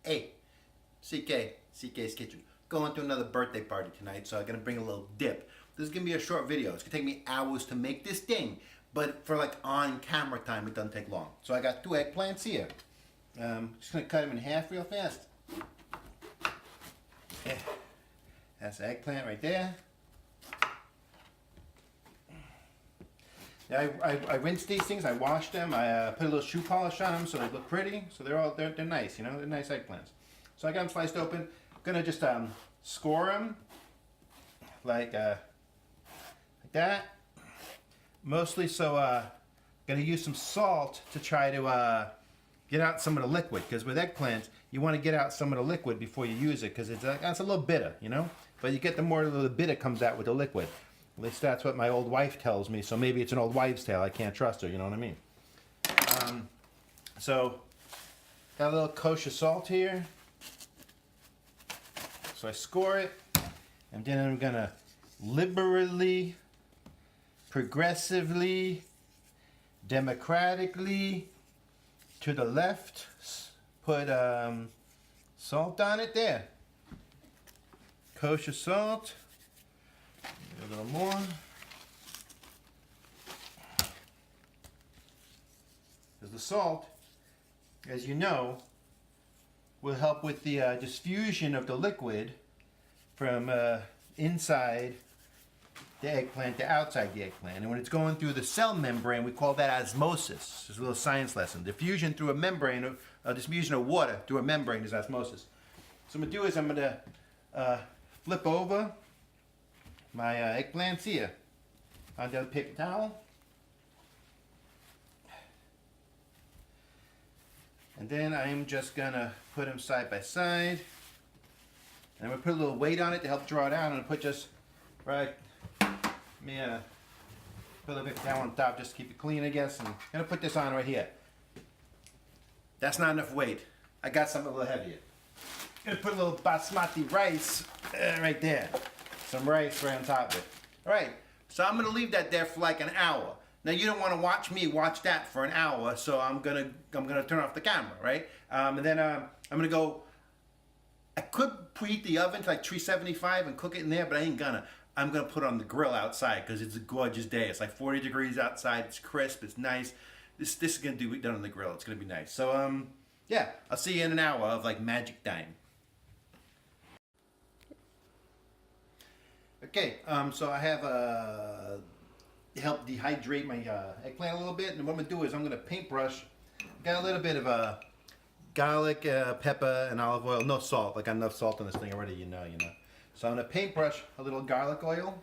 Hey, CK's Kitchen. Going to another birthday party tonight, so I'm gonna bring a little dip. This is gonna be a short video. It's gonna take me hours to make this thing, but for like on camera time, it doesn't take long. So I got 2 eggplants here. Just gonna cut them in half real fast. Yeah. That's the eggplant right there. Yeah, I rinsed these things. I washed them. I put a little shoe polish on them so they look pretty. So they're nice, you know, they're nice eggplants. So I got them sliced open. I'm gonna just score them like that. Mostly so gonna use some salt to try to get out some of the liquid, because with eggplants you want to get out some of the liquid before you use it, because it's a little bitter, you know. But you get the more the bitter comes out with the liquid. At least that's what my old wife tells me, so maybe it's an old wives' tale. I can't trust her, you know what I mean? So, got a little kosher salt here. So I score it, and then I'm gonna liberally, progressively, democratically, to the left, put salt on it there. Kosher salt. A little more. Because the salt, as you know, will help with the diffusion of the liquid from inside the eggplant to outside the eggplant. And when it's going through the cell membrane, we call that osmosis. It's a little science lesson. Diffusion through a membrane, diffusion of water through a membrane is osmosis. So what I'm going to do is I'm going to flip over my eggplants here onto a paper towel. And then I'm just gonna put them side by side. And I'm gonna put a little weight on it to help draw it out. I'm gonna put just right, put a paper towel on top just to keep it clean, I guess. And I'm gonna put this on right here. That's not enough weight. I got something a little heavier. I'm gonna put a little basmati rice right there. Some rice right on top of it. All right, so I'm gonna leave that there for like an hour. Now you don't want to watch me watch that for an hour, so I'm gonna turn off the camera, right? And then I'm gonna go. I could preheat the oven to like 375 and cook it in there, but I ain't gonna. I'm gonna put it on the grill outside because it's a gorgeous day. It's like 40 degrees outside. It's crisp. It's nice. This is gonna be done on the grill. It's gonna be nice. So yeah, I'll see you in an hour of like magic time. Okay, so I have help dehydrate my eggplant a little bit, and what I'm gonna do is I'm gonna paintbrush. Got a little bit of garlic, pepper, and olive oil. No salt. Like, I got enough salt on this thing already, you know. So I'm gonna paintbrush a little garlic oil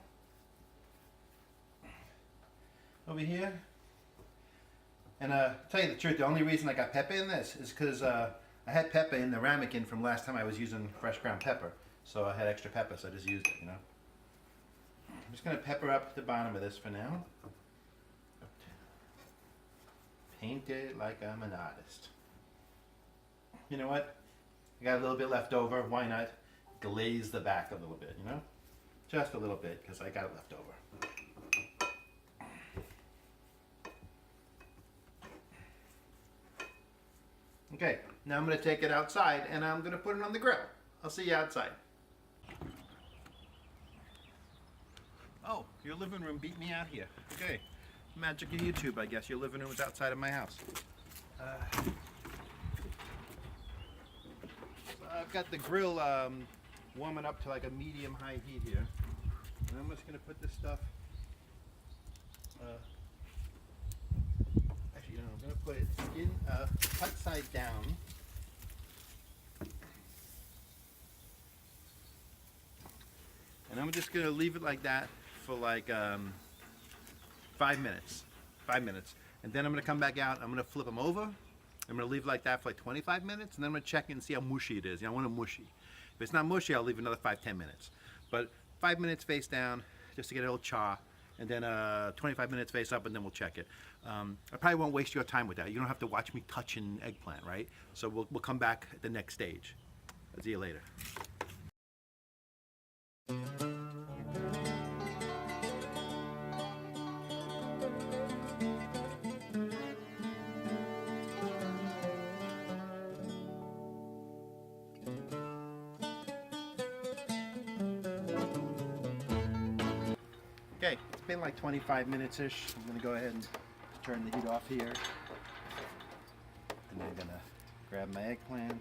over here. And tell you the truth, the only reason I got pepper in this is because I had pepper in the ramekin from last time I was using fresh ground pepper. So I had extra pepper, so I just used it, you know. I'm just going to pepper up the bottom of this for now. Paint it like I'm an artist. You know what? I got a little bit left over. Why not glaze the back a little bit, you know? Just a little bit, because I got it left over. Okay, now I'm going to take it outside and I'm going to put it on the grill. I'll see you outside. Oh, your living room beat me out here. Okay. Magic of YouTube, I guess. Your living room is outside of my house. So I've got the grill warming up to like a medium-high heat here. And I'm just going to put this stuff... actually, no, I'm going to put it upside down. And I'm just going to leave it like that for like 5 minutes. 5 minutes. And then I'm going to come back out. I'm going to flip them over. I'm going to leave it like that for like 25 minutes. And then I'm going to check and see how mushy it is. I want it mushy. If it's not mushy, I'll leave another 5-10 minutes. But 5 minutes face down just to get a little char. And then 25 minutes face up, and then we'll check it. I probably won't waste your time with that. You don't have to watch me touching eggplant, right? So we'll come back at the next stage. I'll see you later. been like 25 minutes-ish. I'm gonna go ahead and turn the heat off here. And I'm gonna grab my eggplant.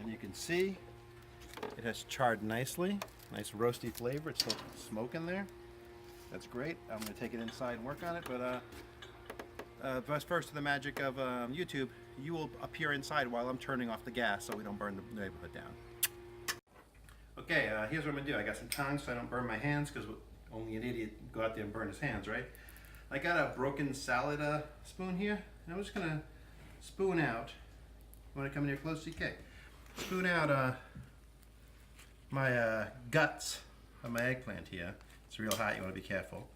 And you can see it has charred nicely. Nice roasty flavor. It's still smoking there. That's great. I'm gonna take it inside and work on it, but first to the magic of YouTube, you will appear inside while I'm turning off the gas so we don't burn the neighborhood down. Okay, here's what I'm gonna do. I got some tongs so I don't burn my hands, because only an idiot go out there and burn his hands, right? I got a broken salad spoon here, and I'm just gonna spoon out. You wanna come in here close, CK? Spoon out my guts of my eggplant here. It's real hot, you wanna be careful.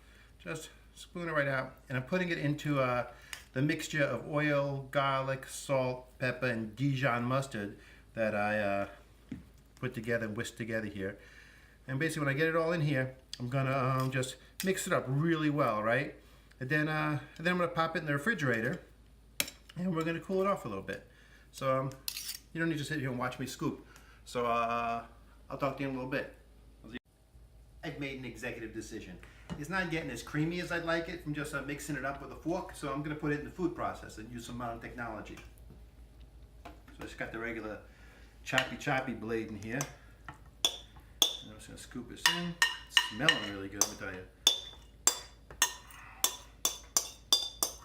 Just spoon it right out, and I'm putting it into the mixture of oil, garlic, salt, pepper, and Dijon mustard that I put together and whisked together here. And basically when I get it all in here, I'm gonna just mix it up really well, right? And then I'm gonna pop it in the refrigerator, and we're gonna cool it off a little bit. So you don't need to sit here and watch me scoop. So I'll talk to you in a little bit. I've made an executive decision. It's not getting as creamy as I'd like it from just mixing it up with a fork, so I'm gonna put it in the food processor and use some modern technology. So I just got the regular choppy blade in here. And I'm just gonna scoop this in. It's smelling really good, let me tell you.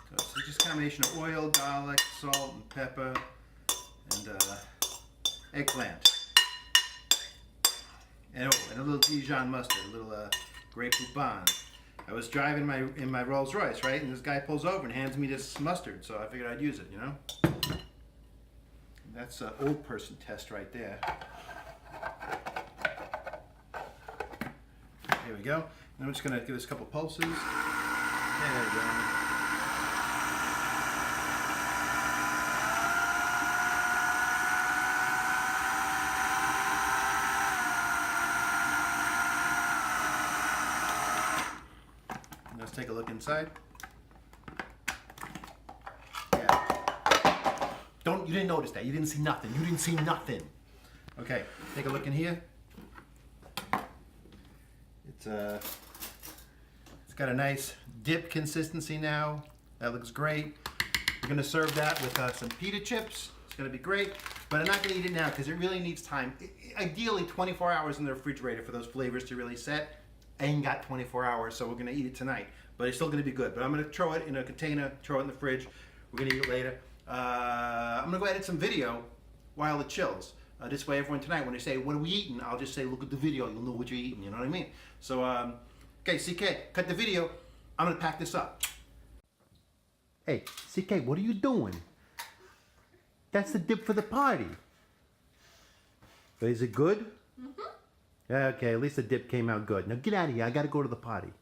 So it's just a combination of oil, garlic, salt, and pepper, and eggplant. And a little Dijon mustard, a little Grey Poupon. I was driving in my Rolls Royce, right? And this guy pulls over and hands me this mustard, so I figured I'd use it, you know? And that's an old person test right there. Here we go. And I'm just gonna give this a couple pulses. There we go. Let's take a look inside. Yeah. You didn't notice that. You didn't see nothing. You didn't see nothing. Okay, take a look in here. It's got a nice dip consistency now. That looks great. We're gonna serve that with some pita chips. It's gonna be great, but I'm not gonna eat it now because it really needs time. Ideally 24 hours in the refrigerator for those flavors to really set. I ain't got 24 hours, so we're gonna eat it tonight. But it's still gonna be good. But I'm gonna throw it in a container, throw it in the fridge. We're gonna eat it later. I'm gonna go edit some video while it chills. This way everyone tonight, when they say, what are we eating? I'll just say, look at the video, you'll know what you're eating, you know what I mean? So, okay, CK, cut the video. I'm gonna pack this up. Hey, CK, what are you doing? That's the dip for the party. Is it good? Mm-hmm. Okay, at least the dip came out good. Now get out of here, I gotta go to the party.